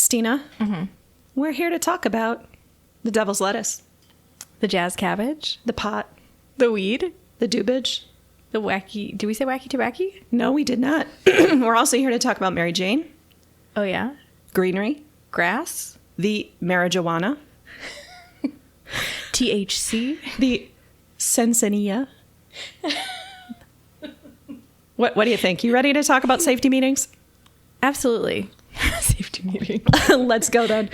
Stina, we're here to talk about the devil's lettuce, The jazz cabbage, the pot, the weed, the dubage. the wacky. Do we say wacky tobacco? No, we did not. We're also here to talk about Mary Jane, Oh, yeah. greenery, Grass, the marijuana, THC. the sensinia. What do you think? You ready to talk about safety meetings? Absolutely. Safety meeting. Let's go then.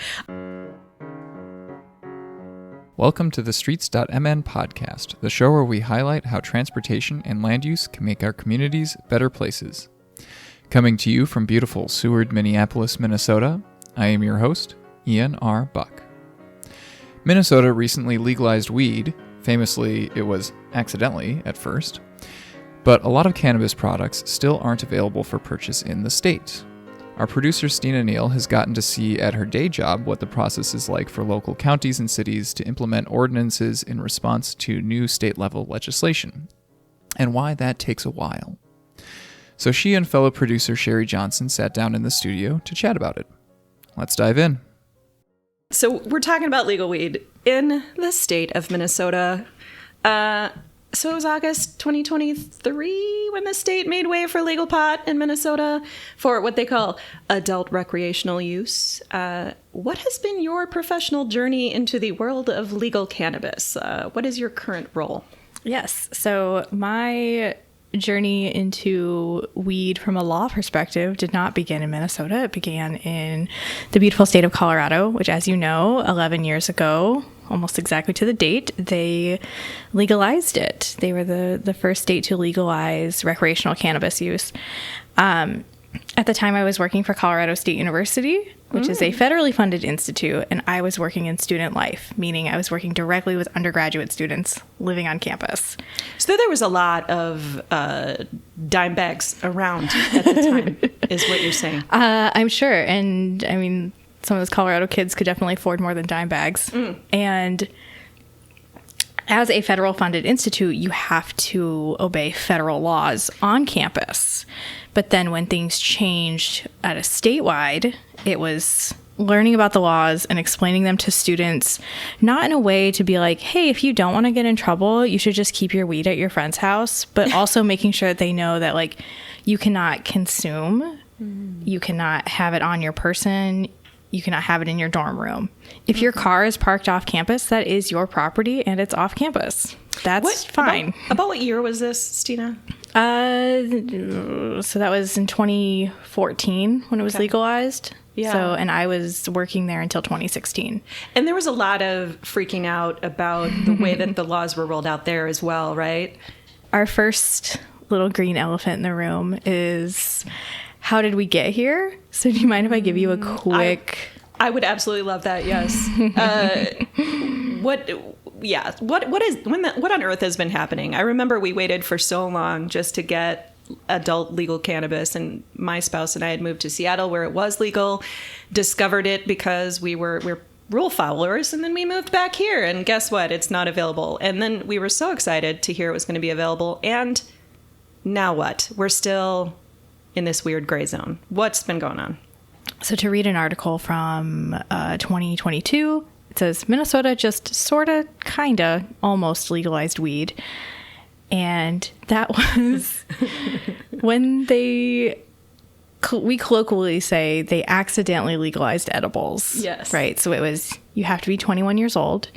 Welcome to the Streets.mn podcast, the show where we highlight how transportation and land use can make our communities better places. Coming to you from beautiful Seward, Minneapolis, Minnesota, I am your host, Ian R. Buck. Minnesota recently legalized weed. Famously, it was accidentally at first. But a lot of cannabis products still aren't available for purchase in the state. Our producer Stina Neel has gotten to see at her day job what the process is like for local counties and cities to implement ordinances in response to new state-level legislation, and why that takes a while. So she and fellow producer Sherry Johnson sat down in the studio to chat about it. Let's dive in. So we're talking about legal weed in the state of Minnesota. So it was August 2023 when the state made way for legal pot in Minnesota for what they call adult recreational use. What has been your professional journey into the world of legal cannabis? What is your current role? Yes. So my journey into weed from a law perspective did not begin in Minnesota. It began in the beautiful state of Colorado, which, as you know, 11 years ago, almost exactly to the date, they legalized it. They were the first state to legalize recreational cannabis use. At the time, I was working for Colorado State University, which is a federally funded institute, and I was working in student life, meaning I was working directly with undergraduate students living on campus. So there was a lot of dime bags around at the time, is what you're saying. I'm sure. And I mean, some of those Colorado kids could definitely afford more than dime bags. And as a federal funded institute, you have to obey federal laws on campus. But then when things changed at a statewide, it was learning about the laws and explaining them to students, not in a way to be like, hey, if you don't want to get in trouble, you should just keep your weed at your friend's house, but also making sure that they know that, like, you cannot consume, you cannot have it on your person, you cannot have it in your dorm room. If your car is parked off campus, that is your property and it's off campus. That's fine. About what year was this, Stina? So that was in 2014 when it was legalized. Yeah. So, and I was working there until 2016. And there was a lot of freaking out about the way that the laws were rolled out there as well, right? Our first little green elephant in the room is, how did we get here? So do you mind if I give you a quick... I would absolutely love that, yes. What on earth has been happening? I remember we waited for so long just to get adult legal cannabis, and my spouse and I had moved to Seattle where it was legal, discovered it because we're rule followers, and then we moved back here, and guess what? It's not available. And then we were so excited to hear it was going to be available, and now what? We're still in this weird gray zone. What's been going on? So to read an article from 2022, it says Minnesota just sorta, kinda, almost legalized weed. And that was when we colloquially say they accidentally legalized edibles. Yes. Right? So it was, you have to be 21 years old.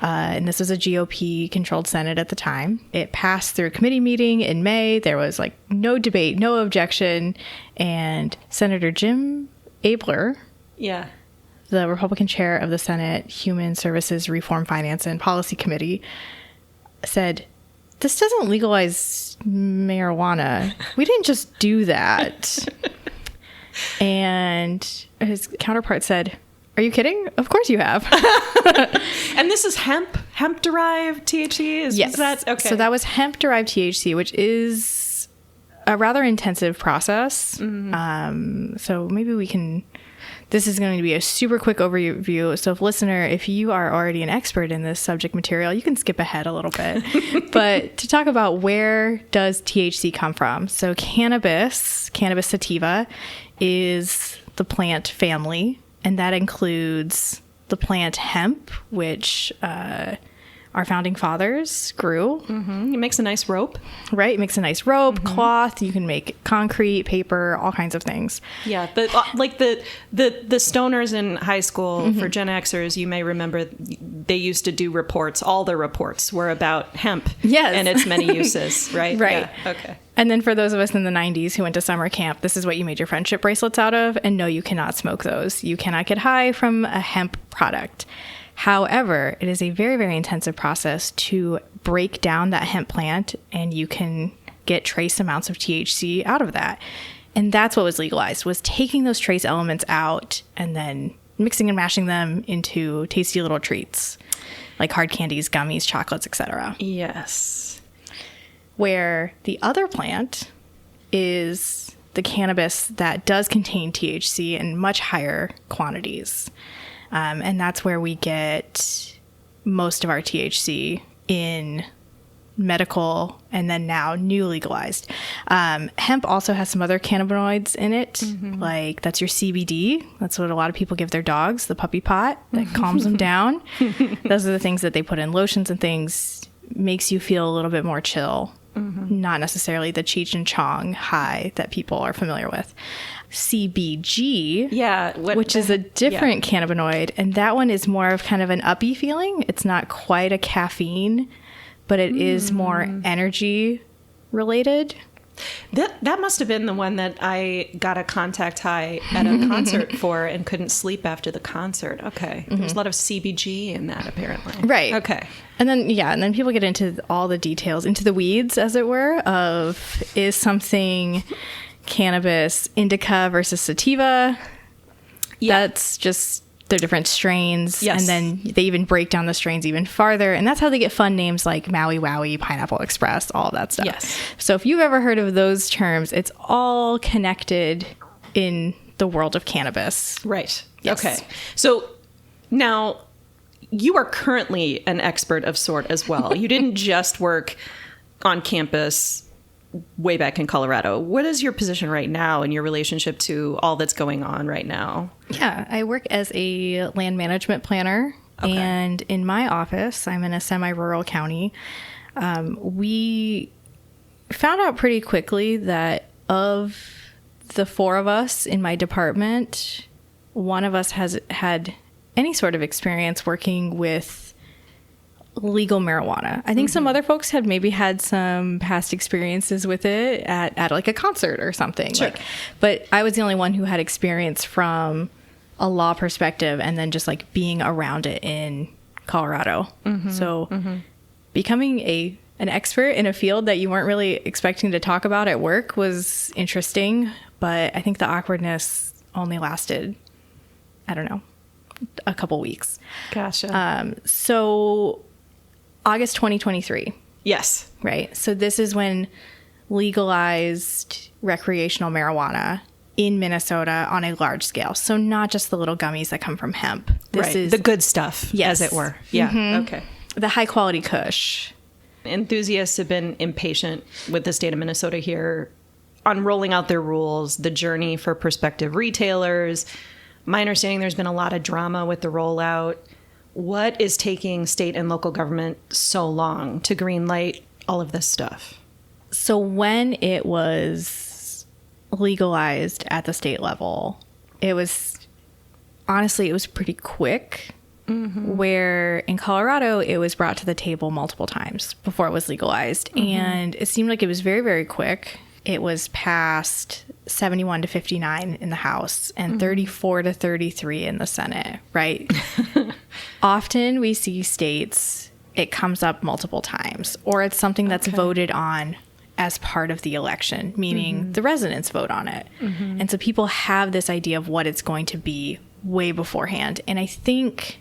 And this was a GOP-controlled Senate at the time. It passed through a committee meeting in May. There was, like, no debate, no objection. And Senator Jim Abler, the Republican chair of the Senate Human Services Reform, Finance, and Policy Committee, said, this doesn't legalize marijuana. We didn't just do that. And his counterpart said, are you kidding? Of course you have. And this is hemp-derived THC? Yes. Okay. So that was hemp-derived THC, which is a rather intensive process. So maybe we can... This is going to be a super quick overview. So if you are already an expert in this subject material, you can skip ahead a little bit. But to talk about where does THC come from? So cannabis sativa, is the plant family. And that includes the plant hemp, which our founding fathers grew. It makes a nice rope. Right? It makes a nice rope, cloth. You can make concrete, paper, all kinds of things. Yeah, like the stoners in high school, for Gen Xers, you may remember they used to do reports. All the reports were about hemp and its many uses, right? Right. Yeah. Okay. And then for those of us in the 90s who went to summer camp, this is what you made your friendship bracelets out of. And no, you cannot smoke those. You cannot get high from a hemp product. However, it is a very, very intensive process to break down that hemp plant, and you can get trace amounts of THC out of that. And that's what was legalized, was taking those trace elements out and then mixing and mashing them into tasty little treats like hard candies, gummies, chocolates, etc. Yes. Where the other plant is the cannabis that does contain THC in much higher quantities. And that's where we get most of our THC in medical and then now new legalized. Hemp also has some other cannabinoids in it, like that's your CBD. That's what a lot of people give their dogs, the puppy pot that calms them down. Those are the things that they put in lotions and things, makes you feel a little bit more chill. Not necessarily the Cheech and Chong high that people are familiar with. CBG, which is a different cannabinoid, and that one is more of kind of an uppy feeling. It's not quite a caffeine, but it is more energy related. That must have been the one that I got a contact high at a concert for and couldn't sleep after the concert. Okay. There's a lot of CBG in that, apparently. Right. Okay. And then people get into all the details, into the weeds, as it were, of is something cannabis indica versus sativa. That's just, they're different strains. And then they even break down the strains even farther. And that's how they get fun names like Maui Wowie, Pineapple Express, all of that stuff. So if you've ever heard of those terms, it's all connected in the world of cannabis. Right. Okay. So now you are currently an expert of sort as well. You didn't just work on campus way back in Colorado. What is your position right now in your relationship to all that's going on right now? Yeah, I work as a land management planner. And in my office, I'm in a semi-rural county. We found out pretty quickly that of the four of us in my department, one of us has had any sort of experience working with legal marijuana. I think some other folks have maybe had some past experiences with it at like a concert or something. Sure. But I was the only one who had experience from a law perspective and then just like being around it in Colorado. So becoming an expert in a field that you weren't really expecting to talk about at work was interesting, but I think the awkwardness only lasted, I don't know, a couple weeks. Gotcha. So August 2023. Yes. Right. So this is when legalized recreational marijuana in Minnesota on a large scale. So not just the little gummies that come from hemp. This is the good stuff, as it were. Yeah. Okay. The high quality kush. Enthusiasts have been impatient with the state of Minnesota here on rolling out their rules, the journey for prospective retailers. My understanding, there's been a lot of drama with the rollout. What is taking state and local government so long to greenlight all of this stuff? So when it was legalized at the state level, it was pretty quick. Where in Colorado, it was brought to the table multiple times before it was legalized. And it seemed like it was very, very quick. It was passed 71 to 59 in the House and 34 to 33 in the Senate, right? Often we see states, it comes up multiple times, or it's something that's voted on as part of the election, meaning the residents vote on it. And so people have this idea of what it's going to be way beforehand. And I think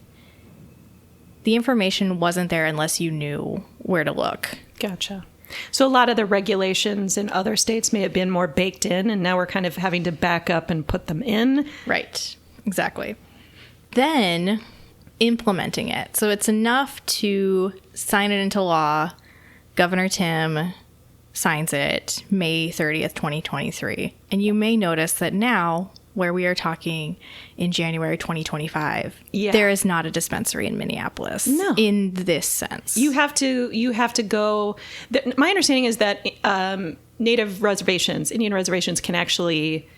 the information wasn't there unless you knew where to look. Gotcha. So a lot of the regulations in other states may have been more baked in, and now we're kind of having to back up and put them in. Right. Exactly. Then implementing it. So it's enough to sign it into law. Governor Tim signs it May 30th, 2023. And you may notice that now where we are talking in January 2025, Yeah. there is not a dispensary in Minneapolis in this sense. You have to go. My understanding is that Native reservations, Indian reservations, can actually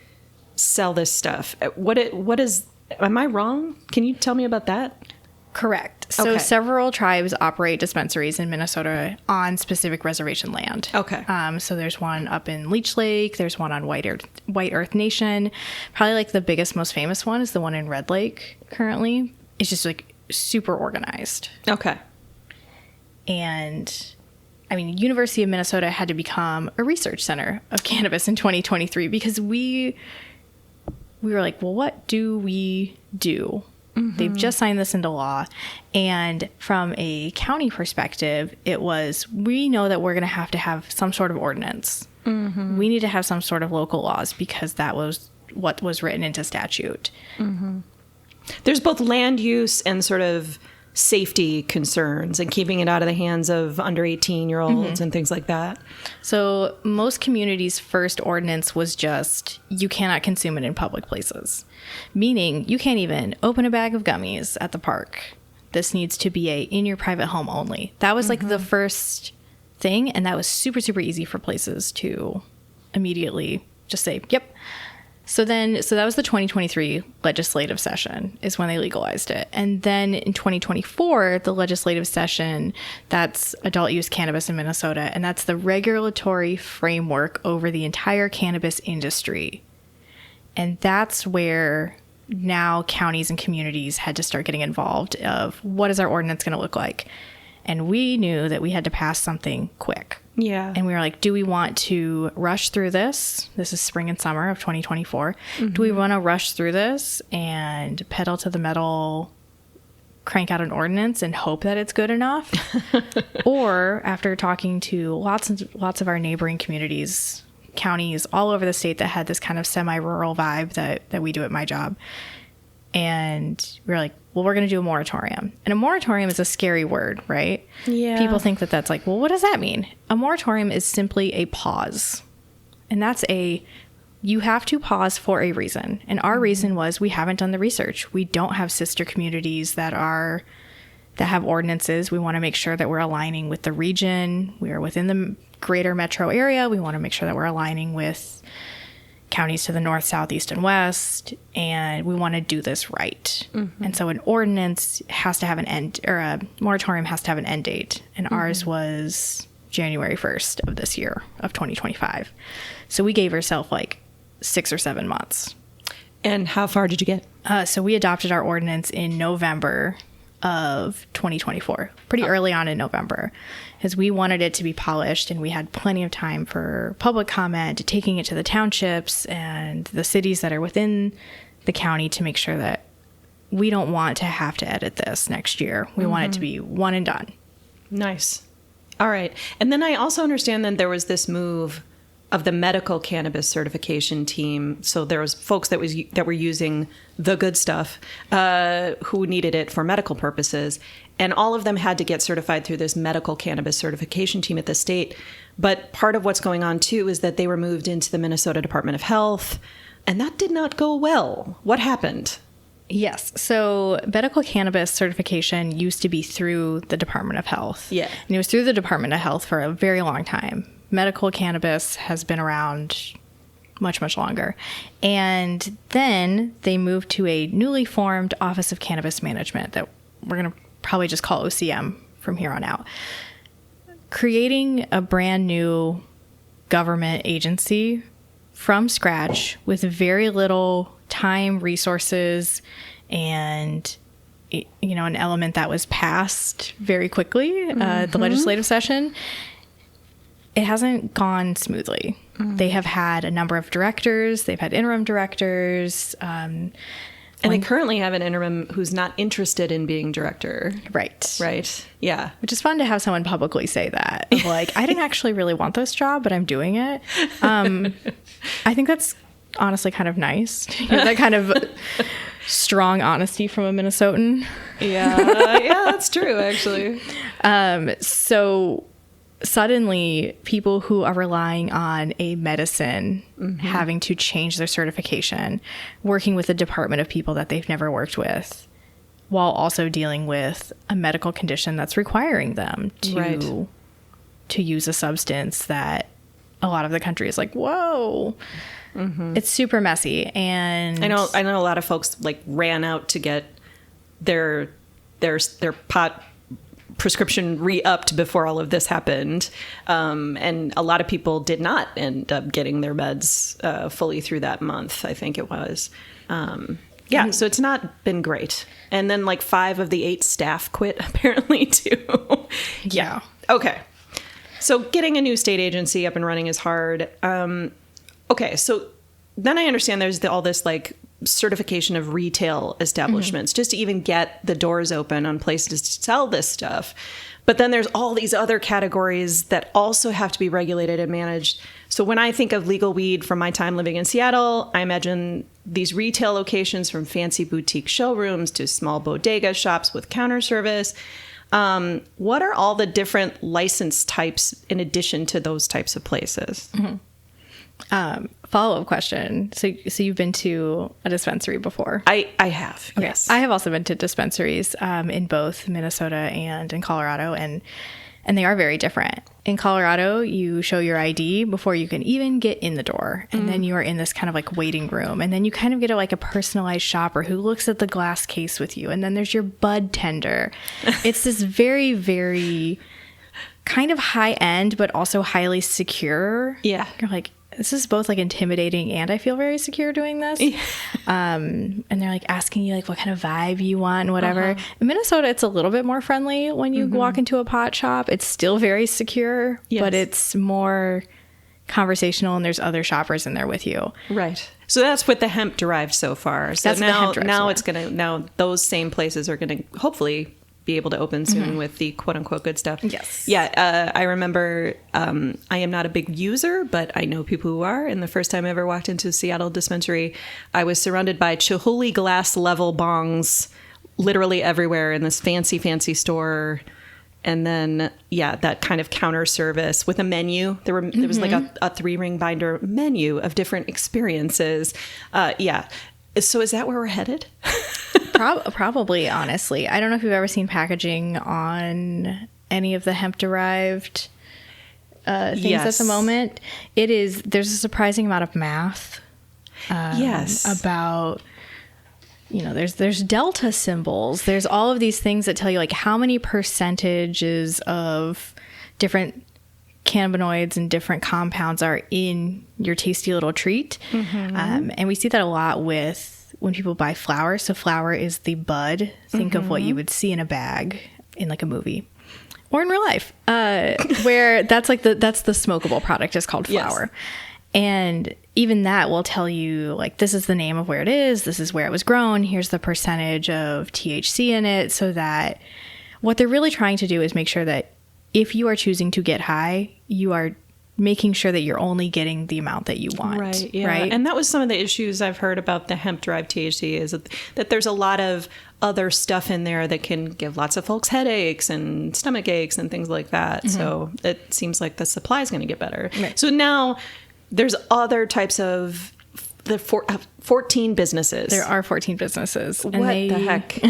sell this stuff. What is? Am I wrong? Can you tell me about that? Correct. So Okay. several tribes operate dispensaries in Minnesota on specific reservation land. Okay. So there's one up in Leech Lake. There's one on White Earth Nation. Probably like the biggest, most famous one is the one in Red Lake currently. It's just like super organized. Okay. And I mean, University of Minnesota had to become a research center of cannabis in 2023 because we were like, well, what do we do? They've just signed this into law. And from a county perspective, it was, we know that we're going to have some sort of ordinance. We need to have some sort of local laws because that was what was written into statute. There's both land use and sort of safety concerns and keeping it out of the hands of under 18-year-olds and things like that. So most communities' first ordinance was just, you cannot consume it in public places. Meaning you can't even open a bag of gummies at the park. This needs to be in your private home only. That was like the first thing. And that was super, super easy for places to immediately just say, yep. So that was the 2023 legislative session is when they legalized it. And then in 2024, the legislative session, that's adult use cannabis in Minnesota. And that's the regulatory framework over the entire cannabis industry. And that's where now counties and communities had to start getting involved of what is our ordinance going to look like? And we knew that we had to pass something quick. Yeah. And we were like, do we want to rush through this? This is spring and summer of 2024. Do we want to rush through this and pedal to the metal, crank out an ordinance and hope that it's good enough? Or after talking to lots of our neighboring communities, counties all over the state that had this kind of semi-rural vibe that we do at my job. And we're like, well, we're going to do a moratorium. And a moratorium is a scary word, right? Yeah. People think that that's like, well, what does that mean? A moratorium is simply a pause. And that's you have to pause for a reason. And our reason was we haven't done the research. We don't have sister communities that have ordinances. We want to make sure that we're aligning with the region. We are within the greater metro area. We want to make sure that we're aligning with counties to the north, south, east, and west, and we want to do this right. And so an ordinance has to have an end, or a moratorium has to have an end date, and ours was January 1st of this year, of 2025. So we gave ourselves like 6 or 7 months. And how far did you get? So we adopted our ordinance in November of 2024, pretty early on in November, because we wanted it to be polished and we had plenty of time for public comment, taking it to the townships and the cities that are within the county to make sure that we don't want to have to edit this next year. We want it to be one and done. Nice. All right. And then I also understand that there was this move of the medical cannabis certification team. So there was folks that were using the good stuff who needed it for medical purposes. And all of them had to get certified through this medical cannabis certification team at the state. But part of what's going on, too, is that they were moved into the Minnesota Department of Health. And that did not go well. What happened? Yes. So medical cannabis certification used to be through the Department of Health. Yeah. And it was through the Department of Health for a very long time. Medical cannabis has been around much, much longer. And then they moved to a newly formed Office of Cannabis Management that we're going to probably just call OCM from here on out. Creating a brand new government agency from scratch with very little time, resources, and an element that was passed very quickly, the legislative session. It hasn't gone smoothly. They have had a number of directors. They've had interim directors. And they currently have an interim who's not interested in being director. Right. Right. Yeah. Which is fun to have someone publicly say that. Of like, I didn't actually really want this job, but I'm doing it. I think that's honestly kind of nice. That kind of strong honesty from a Minnesotan. Yeah. Yeah, that's true, actually. So suddenly people who are relying on a medicine having to change their certification, working with a department of people that they've never worked with, while also dealing with a medical condition that's requiring them to use a substance that a lot of the country is like, whoa. It's super messy. And I know a lot of folks like ran out to get their pot prescription re-upped before all of this happened, and a lot of people did not end up getting their meds fully through that month, I think it was. So it's not been great. And then like 5 of the 8 staff quit apparently too. yeah. Okay, so getting a new state agency up and running is hard. Okay, so then I understand there's all this like certification of retail establishments just to even get the doors open on places to sell this stuff. But then there's all these other categories that also have to be regulated and managed. So when I think of legal weed from my time living in Seattle, I imagine these retail locations from fancy boutique showrooms to small bodega shops with counter service. What are all the different license types in addition to those types of places? Follow-up question. So you've been to a dispensary before? I have, Okay. yes. I have also been to dispensaries in both Minnesota and in Colorado, and they are very different. In Colorado, you show your ID before you can even get in the door, and then you are in this kind of like waiting room, and then you kind of get a personalized shopper who looks at the glass case with you, and then there's your bud tender. It's this very, very kind of high-end, but also highly secure. Yeah. You're like, this is both like intimidating and I feel very secure doing this. And they're like asking you like what kind of vibe you want and whatever. In Minnesota, it's a little bit more friendly when you walk into a pot shop. It's still very secure, but it's more conversational and there's other shoppers in there with you. Right. So that's with the hemp derived so far. So That's the hemp derived now those same places are gonna hopefully be able to open soon with the quote unquote good stuff. Yes. Yeah. I remember, I am not a big user, but I know people who are. And the first time I ever walked into a Seattle dispensary, I was surrounded by Chihuly glass level bongs literally everywhere in this fancy, fancy store. And then, that kind of counter service with a menu. There was like a 3-ring binder menu of different experiences. So is that where we're headed? Probably, honestly. I don't know if you've ever seen packaging on any of the hemp-derived things at the moment. There's a surprising amount of math. About, there's delta symbols. There's all of these things that tell you like how many percentages of different cannabinoids and different compounds are in your tasty little treat. And we see that a lot when people buy flour. So flour is the bud. Think of what you would see in a bag in like a movie or in real life, where that's the smokable product is called flour. Yes. And even that will tell you like, this is the name of where it is. This is where it was grown. Here's the percentage of THC in it. So that what they're really trying to do is make sure that if you are choosing to get high, you are making sure that you're only getting the amount that you want. Right. Yeah. Right. And that was some of the issues I've heard about the hemp derived THC is that there's a lot of other stuff in there that can give lots of folks headaches and stomach aches and things like that. So it seems like the supply is going to get better. Right. So now there's other types of 14 businesses. There are 14 businesses. What the heck?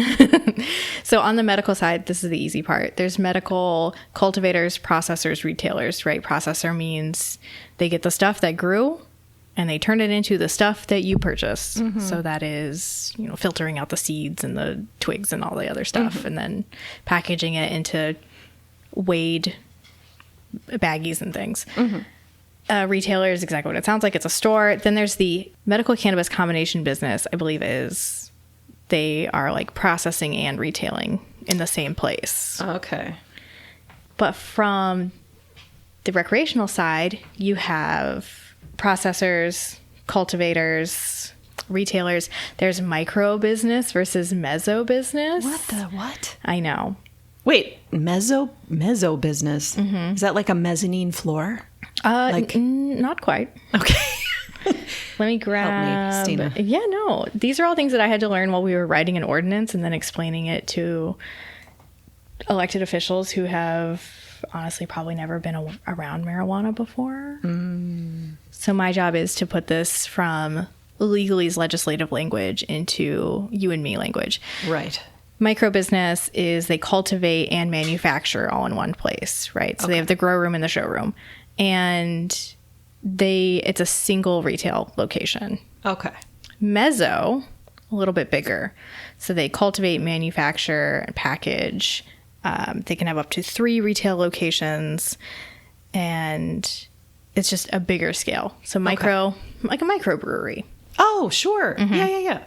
So on the medical side, this is the easy part. There's medical cultivators, processors, retailers, right? Processor means they get the stuff that grew and they turn it into the stuff that you purchase. So that is, filtering out the seeds and the twigs and all the other stuff and then packaging it into weighed baggies and things. Retailer is exactly what it sounds like. It's a store. Then there's the medical cannabis combination business, I believe they are like processing and retailing in the same place. Okay. But from the recreational side, you have processors, cultivators, retailers. There's micro business versus meso business. What? I know. Wait, meso business. Is that like a mezzanine floor? Not quite. Okay. Let me grab. Help me, Stina. Yeah, no. These are all things that I had to learn while we were writing an ordinance and then explaining it to elected officials who have honestly probably never been around marijuana before. So my job is to put this from legalese legislative language into you and me language. Right. Micro business is they cultivate and manufacture all in one place, right? So they have the grow room and the showroom, and it's a single retail location. Okay. Mezzo, a little bit bigger. So they cultivate, manufacture, and package. They can have up to 3 retail locations, and it's just a bigger scale. So micro, like a microbrewery. Oh, sure. Yeah.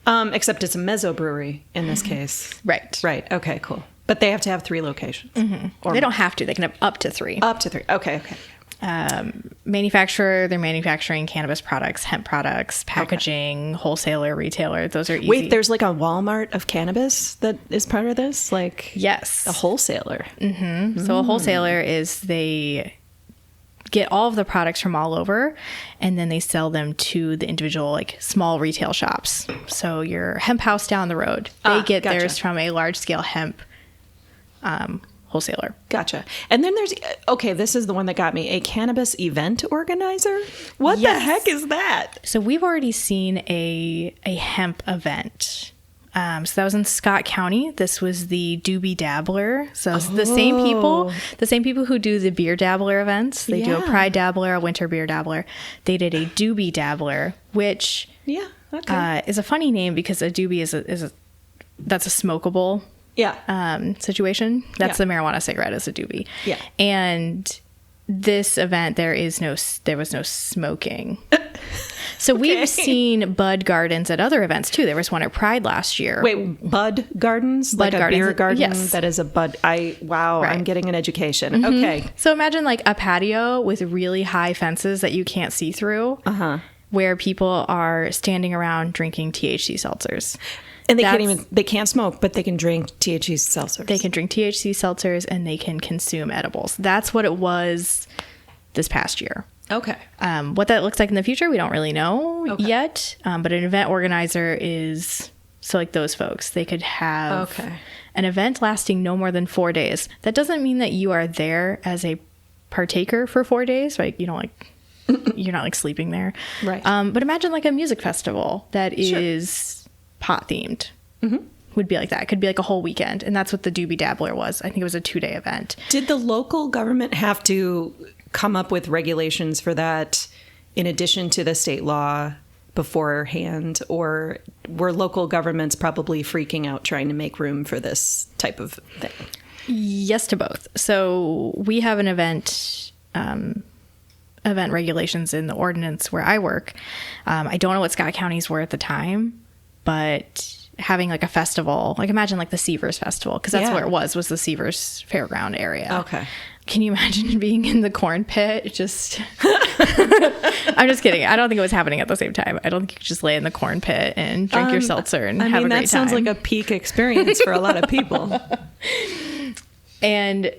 Except it's a mezzo brewery in this case. Right. Right. Okay, cool. But they have to have 3 locations. Or they don't have to. They can have up to 3. Up to 3. Okay. Manufacturer, they're manufacturing cannabis products, hemp products, packaging, wholesaler, retailer. Those are easy. Wait, there's like a Walmart of cannabis that is part of this? Like, yes. a wholesaler. So a wholesaler is they get all of the products from all over, and then they sell them to the individual, like, small retail shops. So your hemp house down the road, they get theirs from a large-scale hemp wholesaler. Gotcha. And then there's, this is the one that got me, a cannabis event organizer? What the heck is that? So we've already seen a hemp event. So that was in Scott County. This was the Doobie Dabbler. So it's the same people who do the beer dabbler events. They do a Pride Dabbler, a Winter Beer Dabbler. They did a Doobie Dabbler, which is a funny name because a doobie is that's a smokable situation. That's the marijuana cigarette is a doobie. Yeah. And this event, there was no smoking. So we've seen bud gardens at other events too. There was one at Pride last year. Wait, bud gardens? Bud like gardens. A beer garden Yes. that is a bud. Right. I'm getting an education. Mm-hmm. Okay. So imagine like a patio with really high fences that you can't see through, where people are standing around drinking THC seltzers. And they can't smoke, but they can drink THC seltzers. They can drink THC seltzers and they can consume edibles. That's what it was this past year. Okay. What that looks like in the future, we don't really know yet. But an event organizer is, so like those folks, they could have an event lasting no more than 4 days. That doesn't mean that you are there as a partaker for 4 days, right? You don't like, you're not like sleeping there. Right. But imagine like a music festival that is pot themed. Would be like that. It could be like a whole weekend. And that's what the Doobie Dabbler was. I think it was a 2-day event. Did the local government have to come up with regulations for that in addition to the state law beforehand, or were local governments probably freaking out trying to make room for this type of thing? Yes to both. So we have an event regulations in the ordinance where I work. I don't know what Scott County's were at the time, but having like a festival, like imagine like the Seavers Festival, because that's where it was the Seavers Fairground area. Okay. Can you imagine being in the corn pit? I'm just kidding. I don't think it was happening at the same time. I don't think you could just lay in the corn pit and drink your seltzer and have a great time. That sounds like a peak experience for a lot of people. And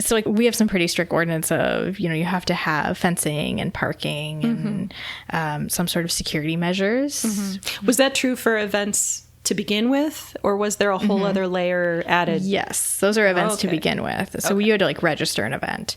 so like we have some pretty strict ordinance of, you have to have fencing and parking and some sort of security measures. Was that true for events to begin with, or was there a whole other layer added? Yes, those are events to begin with. So you had to like register an event.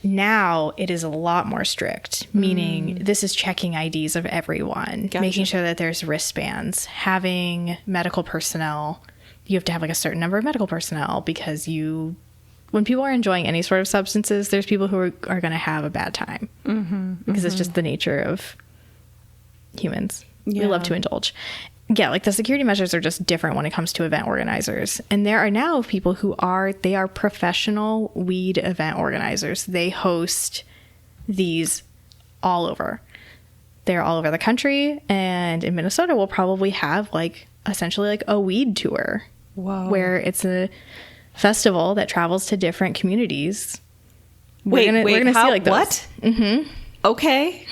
Now it is a lot more strict, meaning this is checking IDs of everyone, making sure that there's wristbands, having medical personnel. You have to have like a certain number of medical personnel because when people are enjoying any sort of substances, there's people who are going to have a bad time because it's just the nature of humans. We love to indulge. Yeah, like the security measures are just different when it comes to event organizers. And there are now people who are professional weed event organizers. They host these all over. They're all over the country. And in Minnesota, we'll probably have like essentially like a weed tour. Whoa. Where it's a festival that travels to different communities. We're gonna see like those. What? Okay.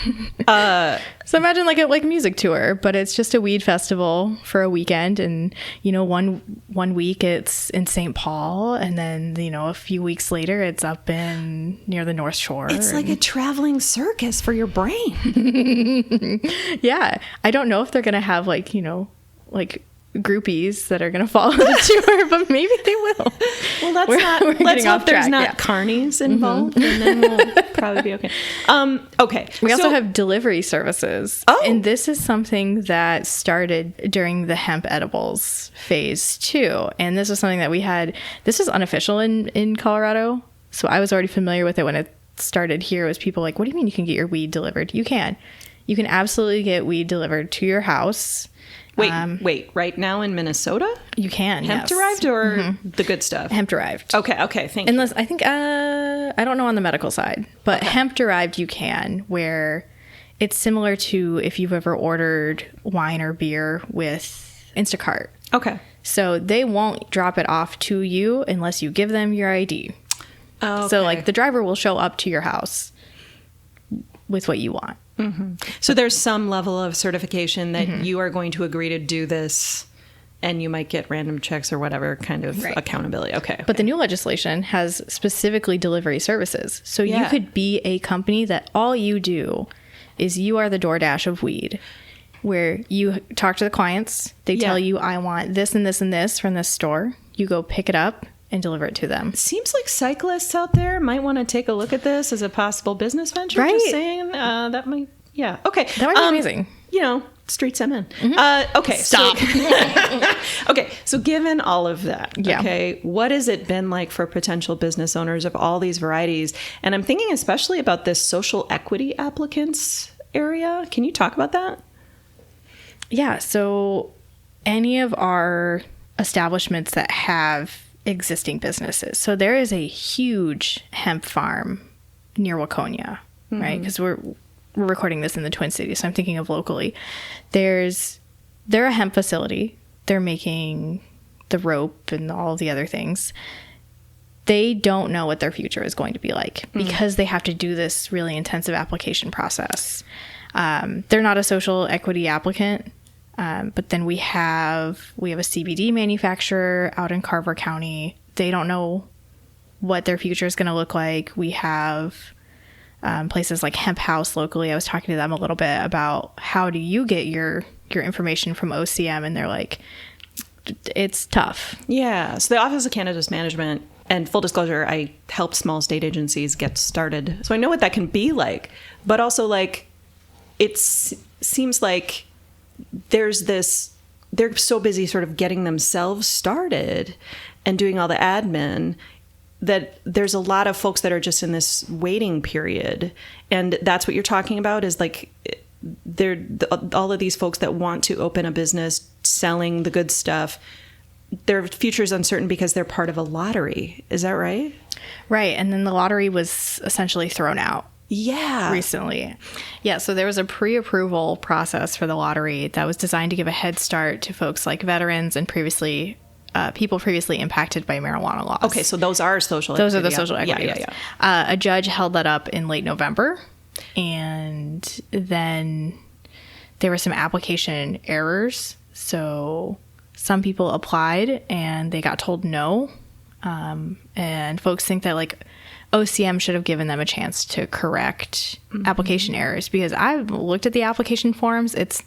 So imagine like a music tour, but it's just a weed festival for a weekend, and one week it's in St. Paul, and then a few weeks later it's up near the North Shore. It's like a traveling circus for your brain. Yeah, I don't know if they're gonna have like groupies that are going to follow the tour, but maybe they will. Well, that's let's hope there's not carnies involved, and then we'll probably be okay. Okay. We also have delivery services. Oh. And this is something that started during the hemp edibles phase too. And this was something that we had, this was unofficial in Colorado. So I was already familiar with it when it started here. It was people like, what do you mean you can get your weed delivered? You can absolutely get weed delivered to your house. Wait, right now in Minnesota? You can, Hemp derived or the good stuff? Hemp derived. Okay, thank you. Unless, I think, I don't know on the medical side, but hemp derived you can, where it's similar to if you've ever ordered wine or beer with Instacart. Okay. So they won't drop it off to you unless you give them your ID. Oh, okay. So like the driver will show up to your house with what you want. Mm-hmm. So there's some level of certification that you are going to agree to do this, and you might get random checks or whatever kind of accountability. Okay. But the new legislation has specifically delivery services. So you could be a company that all you do is you are the DoorDash of weed, where you talk to the clients. They tell you, I want this and this and this from this store. You go pick it up and deliver it to them. Seems like cyclists out there might want to take a look at this as a possible business venture. Right. Just saying that might, okay. That might be amazing. Streets I'm in. Okay. Stop. So given all of that, Yeah. okay, what has it been like for potential business owners of all these varieties? And I'm thinking especially about this social equity applicants area. Can you talk about that? Yeah. So any of our establishments that have existing businesses. So there is a huge hemp farm near Waconia, right? Because we're recording this in the Twin Cities, so I'm thinking of locally. They're a hemp facility. They're making the rope and all of the other things. They don't know what their future is going to be like because they have to do this really intensive application process. They're not a social equity applicant. But then we have a CBD manufacturer out in Carver County. They don't know what their future is going to look like. We have places like Hemp House locally. I was talking to them a little bit about how do you get your information from OCM, and they're like, it's tough. Yeah. So the Office of Cannabis Management, and full disclosure, I help small state agencies get started. So I know what that can be like, but also like it seems like they're so busy sort of getting themselves started and doing all the admin that there's a lot of folks that are just in this waiting period. And that's what you're talking about is like all of these folks that want to open a business selling the good stuff, their future is uncertain because they're part of a lottery. Is that right? Right. And then the lottery was essentially thrown out. Yeah. Recently. Yeah. So there was a pre-approval process for the lottery that was designed to give a head start to folks like veterans and people previously impacted by marijuana laws. Okay. So those are social Those equity. are the social equity. Yeah. A judge held that up in late November. And then there were some application errors. So some people applied and they got told no. And folks think that like OCM should have given them a chance to correct application errors, because I've looked at the application forms. It's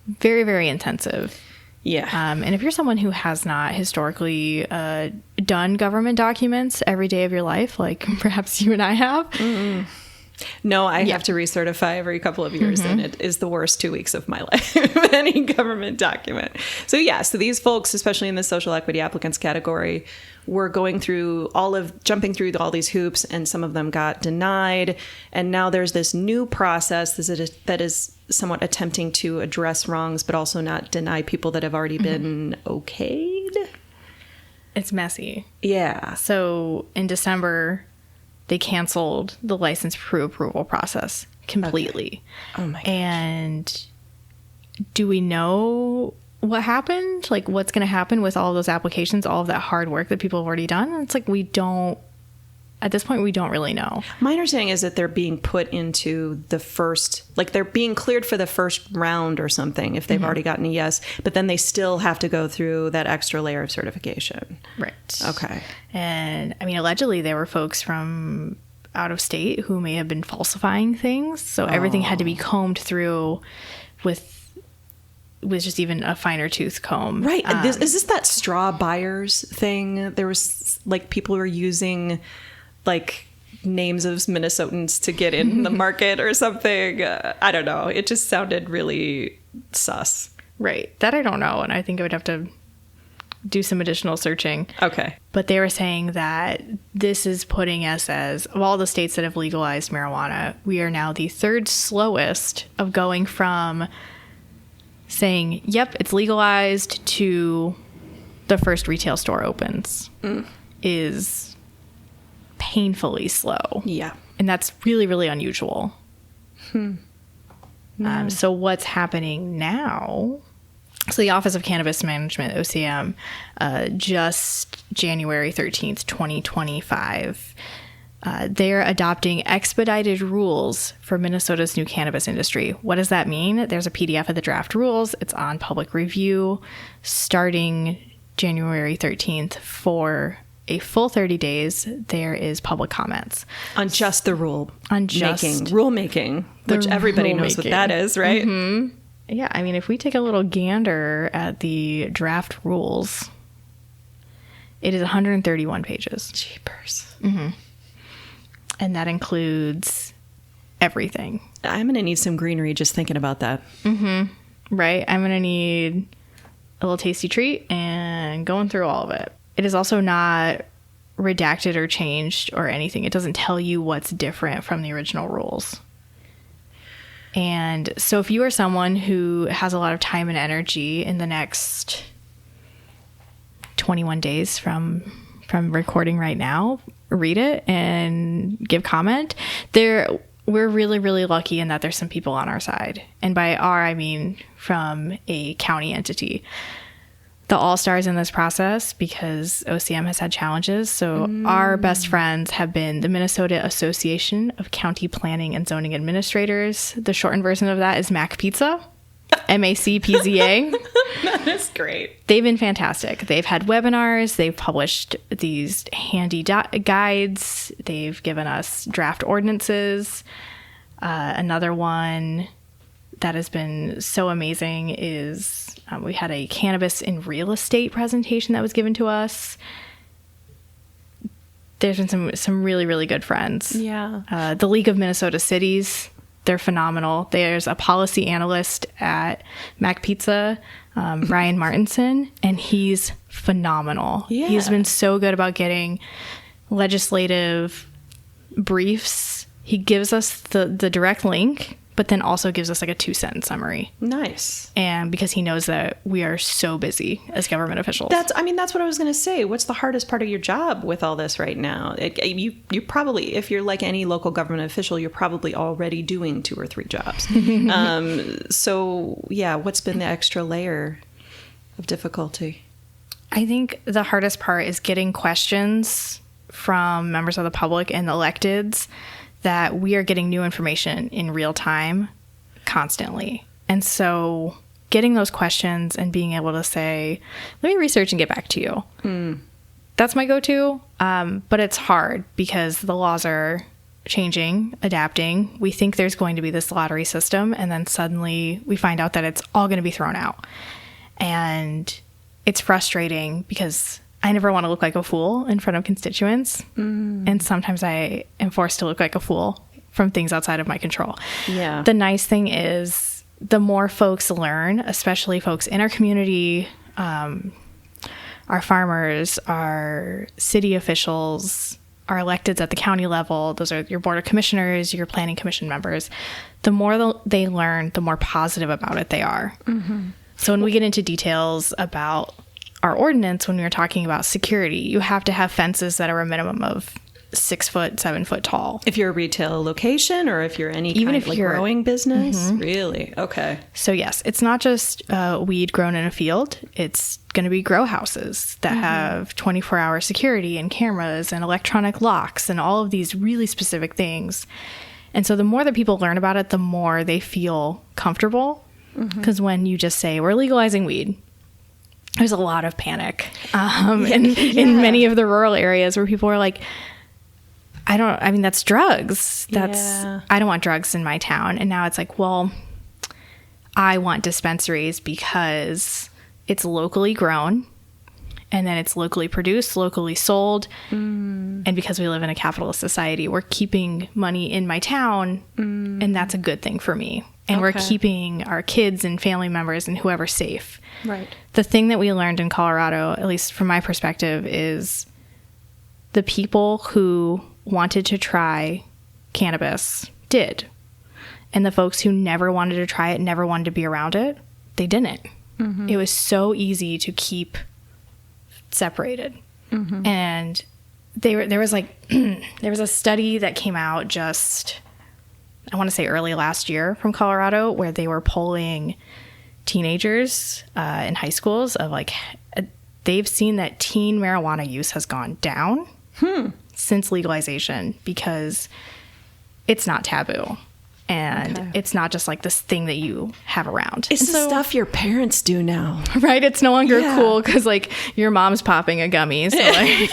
very, very intensive. Yeah. And if you're someone who has not historically done government documents every day of your life, like perhaps you and I have. No, I have to recertify every couple of years, and it is the worst 2 weeks of my life, any government document. So so these folks, especially in the social equity applicants category, were jumping through all these hoops, and some of them got denied. And now there's this new process that is somewhat attempting to address wrongs, but also not deny people that have already been okayed. It's messy. Yeah. So in December, they canceled the license pre-approval process completely. Okay. Oh my gosh. And do we know what happened? Like what's going to happen with all those applications, all of that hard work that people have already done? It's like at this point, we don't really know. My understanding is that they're being put into the first, like they're being cleared for the first round or something if they've already gotten a yes, but then they still have to go through that extra layer of certification. Right. Okay. And I mean, allegedly there were folks from out of state who may have been falsifying things. So everything had to be combed through with was just even a finer tooth comb. Right. Is this that straw buyers thing? There was like people who were using like names of Minnesotans to get in the market or something. I don't know. It just sounded really sus. Right. That I don't know. And I think I would have to do some additional searching. Okay. But they were saying that this is putting us as, of all the states that have legalized marijuana, we are now the third slowest of going from saying, yep, it's legalized, to the first retail store opens is painfully slow. Yeah. And that's really, really unusual. So what's happening now? So the Office of Cannabis Management, OCM, just January 13th, 2025, they're adopting expedited rules for Minnesota's new cannabis industry. What does that mean? There's a PDF of the draft rules. It's on public review starting January 13th. For a full 30 days, there is public comments. On just the rule making, which everybody knows what that is, right? Mm-hmm. Yeah, I mean, if we take a little gander at the draft rules, it is 131 pages. Jeepers. Mm-hmm. And that includes everything. I'm going to need some greenery just thinking about that. Mm-hmm. Right? I'm going to need a little tasty treat and going through all of it. It is also not redacted or changed or anything. It doesn't tell you what's different from the original rules. And so if you are someone who has a lot of time and energy in the next 21 days from recording right now, read it and give comment. We're really, really lucky in that there's some people on our side. And by our, I mean from a county entity. The all-stars in this process, because OCM has had challenges. So our best friends have been the Minnesota Association of County Planning and Zoning Administrators. The shortened version of that is MAC Pizza, MACPZA. That is great. They've been fantastic. They've had webinars. They've published these handy guides. They've given us draft ordinances. Another one that has been so amazing is we had a cannabis in real estate presentation that was given to us. There's been some really, really good friends. Yeah. The League of Minnesota Cities, they're phenomenal. There's a policy analyst at Mac Pizza, Ryan Martinson, and he's phenomenal. Yeah. He's been so good about getting legislative briefs. He gives us the direct link, but then also gives us like a 2-sentence summary. Nice. And because he knows that we are so busy as government officials. That's what I was going to say. What's the hardest part of your job with all this right now? You probably, if you're like any local government official, you're probably already doing 2 or 3 jobs. So yeah, what's been the extra layer of difficulty? I think the hardest part is getting questions from members of the public and electeds that we are getting new information in real time constantly. And so getting those questions and being able to say, let me research and get back to you. That's my go-to. But it's hard because the laws are changing, adapting. We think there's going to be this lottery system, and then suddenly we find out that it's all going to be thrown out. And it's frustrating because I never want to look like a fool in front of constituents. And sometimes I am forced to look like a fool from things outside of my control. Yeah. The nice thing is the more folks learn, especially folks in our community, our farmers, our city officials, our electeds at the county level, those are your board of commissioners, your planning commission members, the more they learn, the more positive about it they are. So when we get into details about our ordinance, when we were talking about security, you have to have fences that are a minimum of 6 foot, 7 foot tall. If you're a retail location or if you're any Even kind if of like you're growing business? Really? Okay. So yes, it's not just weed grown in a field. It's going to be grow houses that have 24-hour security and cameras and electronic locks and all of these really specific things. And so the more that people learn about it, the more they feel comfortable. Because when you just say, we're legalizing weed, there's a lot of panic in many of the rural areas where people are like, that's drugs. I don't want drugs in my town. And now it's like, well, I want dispensaries because it's locally grown, and then it's locally produced, locally sold. And because we live in a capitalist society, we're keeping money in my town, and that's a good thing for me. And we're keeping our kids and family members and whoever safe. Right. The thing that we learned in Colorado, at least from my perspective, is the people who wanted to try cannabis did. And the folks who never wanted to try it, never wanted to be around it, they didn't. It was so easy to keep separated. And there was like there was a study that came out just, I want to say early last year from Colorado, where they were polling teenagers in high schools of like, they've seen that teen marijuana use has gone down since legalization because it's not taboo. And it's not just like this thing that you have around. It's the stuff your parents do now. Right? It's no longer cool because like your mom's popping a gummy. So like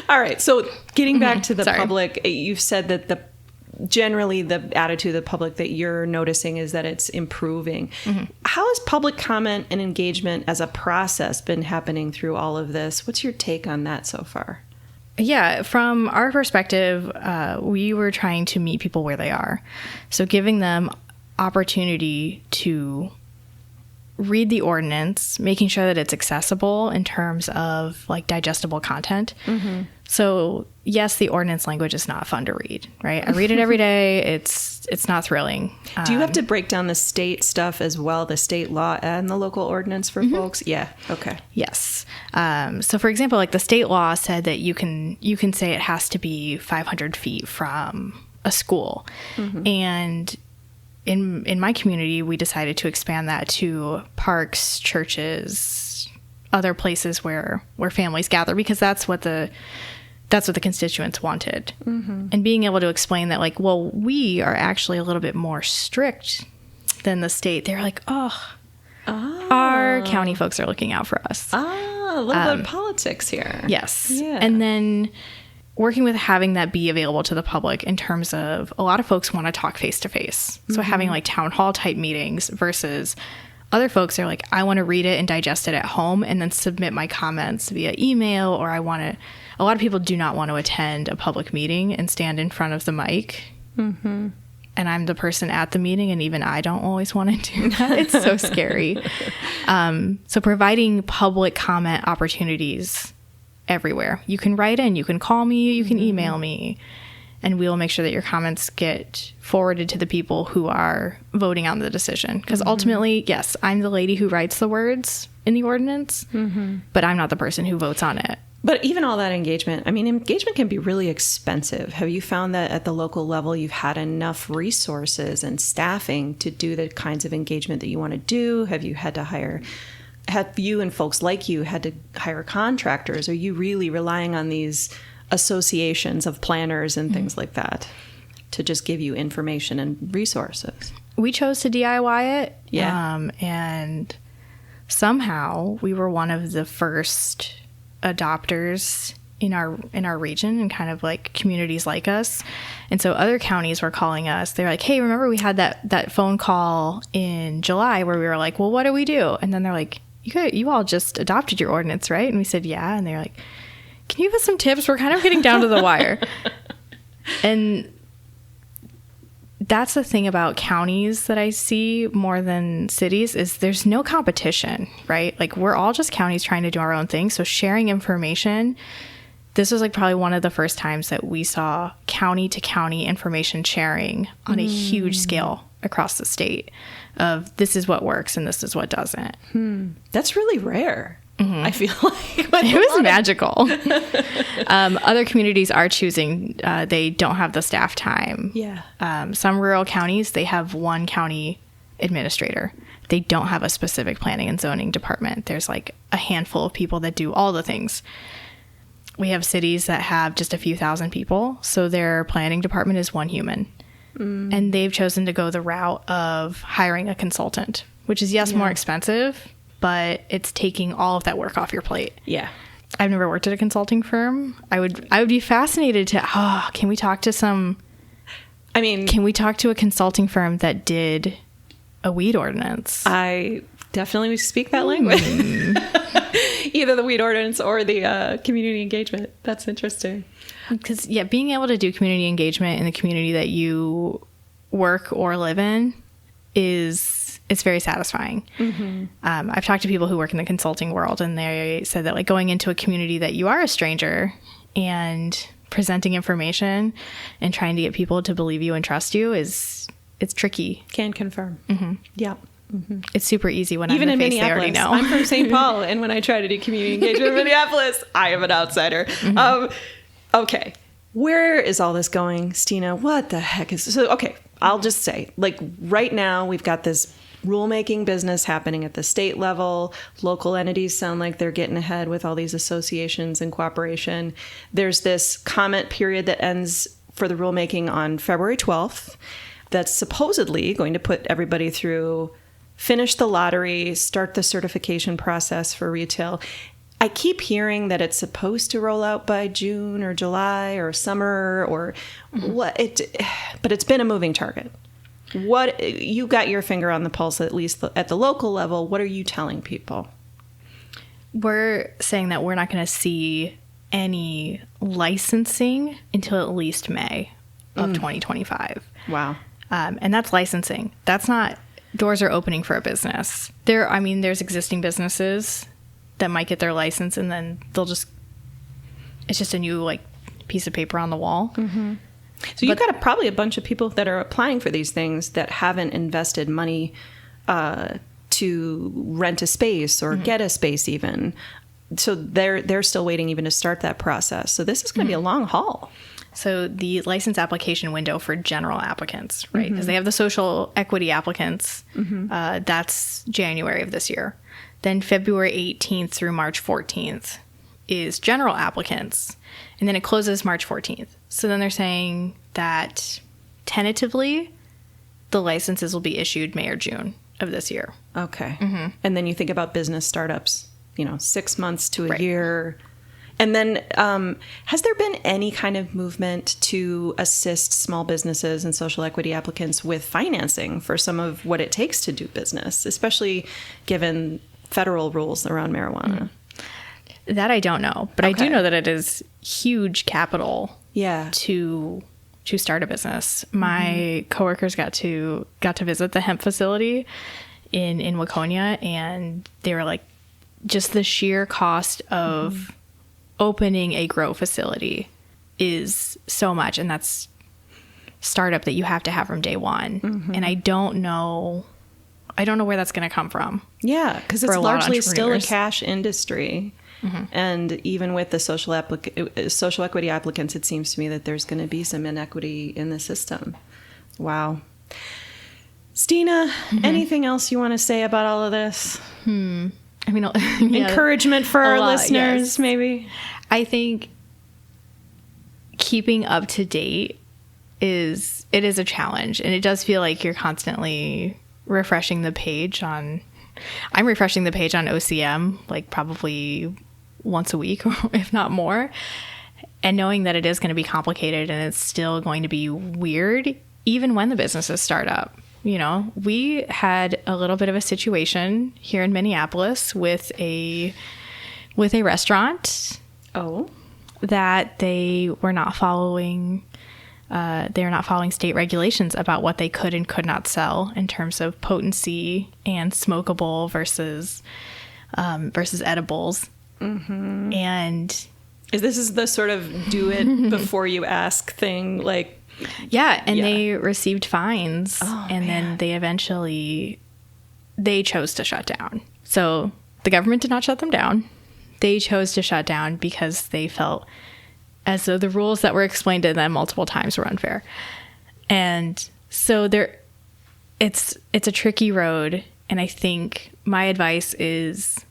All right. So getting back to the public, you've said that generally the attitude of the public that you're noticing is that it's improving. How has public comment and engagement as a process been happening through all of this? What's your take on that so far? Yeah, from our perspective, we were trying to meet people where they are. So giving them opportunity to read the ordinance, making sure that it's accessible in terms of like digestible content. So yes, the ordinance language is not fun to read, right? I read it every day. It's not thrilling. Do you have to break down the state stuff as well, the state law and the local ordinance for folks? Yeah. Okay. Yes. So for example, like the state law said that you can say it has to be 500 feet from a school. And in my community, we decided to expand that to parks, churches, other places where families gather, because that's what the constituents wanted. And being able to explain that, like, well, we are actually a little bit more strict than the state. They're like, our county folks are looking out for us. A little bit of politics here. Yes. Yeah. And then working with having that be available to the public in terms of a lot of folks want to talk face to face. So having like town hall type meetings versus other folks are like, I want to read it and digest it at home and then submit my comments via email, or a lot of people do not want to attend a public meeting and stand in front of the mic. And I'm the person at the meeting, and even I don't always want to do that. It's so scary. So providing public comment opportunities everywhere. You can write in, you can call me, you can email me, and we'll make sure that your comments get forwarded to the people who are voting on the decision. Because ultimately, yes, I'm the lady who writes the words in the ordinance, but I'm not the person who votes on it. But even all that engagement, I mean, engagement can be really expensive. Have you found that at the local level, you've had enough resources and staffing to do the kinds of engagement that you want to do? Have you had to have you and folks like you had to hire contractors? Are you really relying on these associations of planners and things like that to just give you information and resources? We chose to DIY it. Yeah. And somehow we were one of the first adopters in our region and kind of like communities like us. And so other counties were calling us. They're like, hey, remember we had that phone call in July where we were like, well, what do we do? And then they're like, you all just adopted your ordinance, right? And we said, yeah. And they're like, can you give us some tips? We're kind of getting down to the wire. And that's the thing about counties that I see more than cities is there's no competition, right? Like we're all just counties trying to do our own thing. So sharing information, this was like probably one of the first times that we saw county to county information sharing on a huge scale across the state of this is what works and this is what doesn't. That's really rare. I feel like it was magical. Other communities are choosing, they don't have the staff time. Yeah. Some rural counties, they have one county administrator. They don't have a specific planning and zoning department. There's like a handful of people that do all the things. We have cities that have just a few thousand people, so their planning department is one human. And they've chosen to go the route of hiring a consultant, which is, more expensive, but it's taking all of that work off your plate. Yeah. I've never worked at a consulting firm. I would be fascinated to, can we talk to some I mean, Can we talk to a consulting firm that did a weed ordinance? I definitely speak that language. Either the weed ordinance or the community engagement. That's interesting. Because, yeah, being able to do community engagement in the community that you work or live in it's very satisfying. I've talked to people who work in the consulting world, and they said that, like, going into a community that you are a stranger and presenting information and trying to get people to believe you and trust you it's tricky. Can confirm. Yeah. It's super easy when Even I'm in the face they already Minneapolis. know. I'm from St. Paul, and when I try to do community engagement in Minneapolis, I am an outsider. Okay. Where is all this going, Stina? What the heck is... So, okay, I'll just say, like, right now, we've got this rulemaking business happening at the state level. Local entities sound like they're getting ahead with all these associations and cooperation. There's this comment period that ends for the rulemaking on February 12th that's supposedly going to put everybody through, finish the lottery, start the certification process for retail. I keep hearing that it's supposed to roll out by June or July or summer or what but it's been a moving target. What, you got your finger on the pulse, at least at the local level. What are you telling people? We're saying that we're not going to see any licensing until at least May of 2025. Wow. And that's licensing. That's not doors are opening for a business. There's existing businesses that might get their license, and then it's just a new, like, piece of paper on the wall. So you've got probably a bunch of people that are applying for these things that haven't invested money to rent a space or get a space even. So they're still waiting even to start that process. So this is going to be a long haul. So the license application window for general applicants, right? Because they have the social equity applicants. That's January of this year. Then February 18th through March 14th is general applicants. And then it closes March 14th. So then they're saying that tentatively the licenses will be issued May or June of this year. Okay. And then you think about business startups, 6 months to a Right. year. And then has there been any kind of movement to assist small businesses and social equity applicants with financing for some of what it takes to do business, especially given federal rules around marijuana? That I don't know, but I do Okay. know that it is huge capital Yeah. to start a business. My coworkers got to visit the hemp facility in Waconia, and they were like, just the sheer cost of opening a grow facility is so much, and that's startup that you have to have from day one. And I don't know where that's going to come from. Yeah, because it's For a lot of largely still a entrepreneurs. cash industry. And even with the social equity applicants, it seems to me that there's going to be some inequity in the system. Wow. Stina, anything else you want to say about all of this? I mean, Encouragement for our lot, listeners, yes. maybe? I think keeping up to date is a challenge, and it does feel like you're constantly refreshing the page on. I'm refreshing the page on OCM like probably once a week, if not more, and knowing that it is going to be complicated and it's still going to be weird, even when the businesses start up. We had a little bit of a situation here in Minneapolis with a restaurant. Oh. That they were not following state regulations about what they could and could not sell in terms of potency and smokable versus edibles. And This is the sort of do it before you ask thing, like... yeah, and they received fines, and then they chose to shut down. So the government did not shut them down. They chose to shut down because they felt as though the rules that were explained to them multiple times were unfair. And so it's a tricky road. And I think my advice is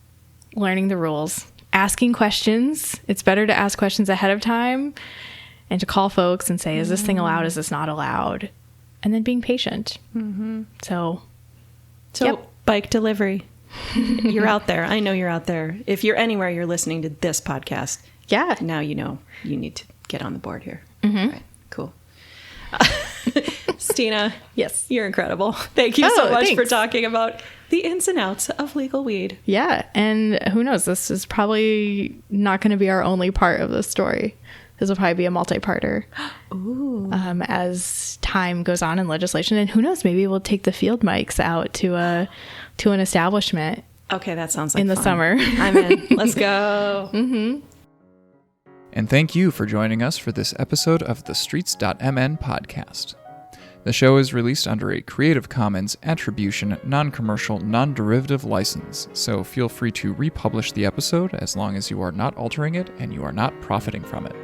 learning the rules, asking questions. It's better to ask questions ahead of time and to call folks and say, is this thing allowed? Is this not allowed? And then being patient. So yep. Bike delivery. You're out there. I know you're out there. If you're anywhere you're listening to this podcast, Yeah. now you know you need to get on the board here. All right, cool. Stina, Yes. you're incredible. Thank you so Oh, much for thanks. talking about the ins and outs of legal weed. Yeah. And who knows? This is probably not going to be our only part of the story. This will probably be a multi-parter as time goes on in legislation. And who knows? Maybe we'll take the field mics out to an establishment Okay, that sounds like in the fun. summer. I'm in. Let's go. And thank you for joining us for this episode of the Streets.mn podcast. The show is released under a Creative Commons Attribution, Non-Commercial, Non-Derivative license, so feel free to republish the episode as long as you are not altering it and you are not profiting from it.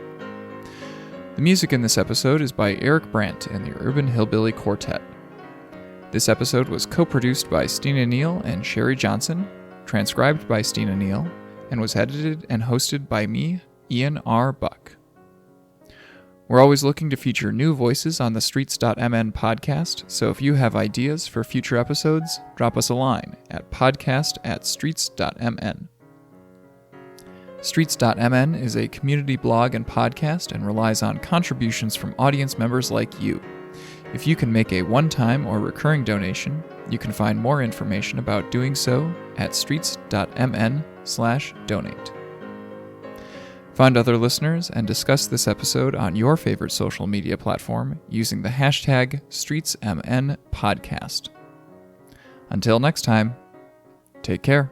The music in this episode is by Eric Brandt and the Urban Hillbilly Quartet. This episode was co-produced by Stina Neel and Sherry Johnson, transcribed by Stina Neel, and was edited and hosted by me, Ian R. Buck. We're always looking to feature new voices on the Streets.mn podcast, so if you have ideas for future episodes, drop us a line at podcast@streets.mn. Streets.mn is a community blog and podcast and relies on contributions from audience members like you. If you can make a one-time or recurring donation, you can find more information about doing so at streets.mn/donate. Find other listeners and discuss this episode on your favorite social media platform using the hashtag StreetsMNPodcast. Until next time, take care.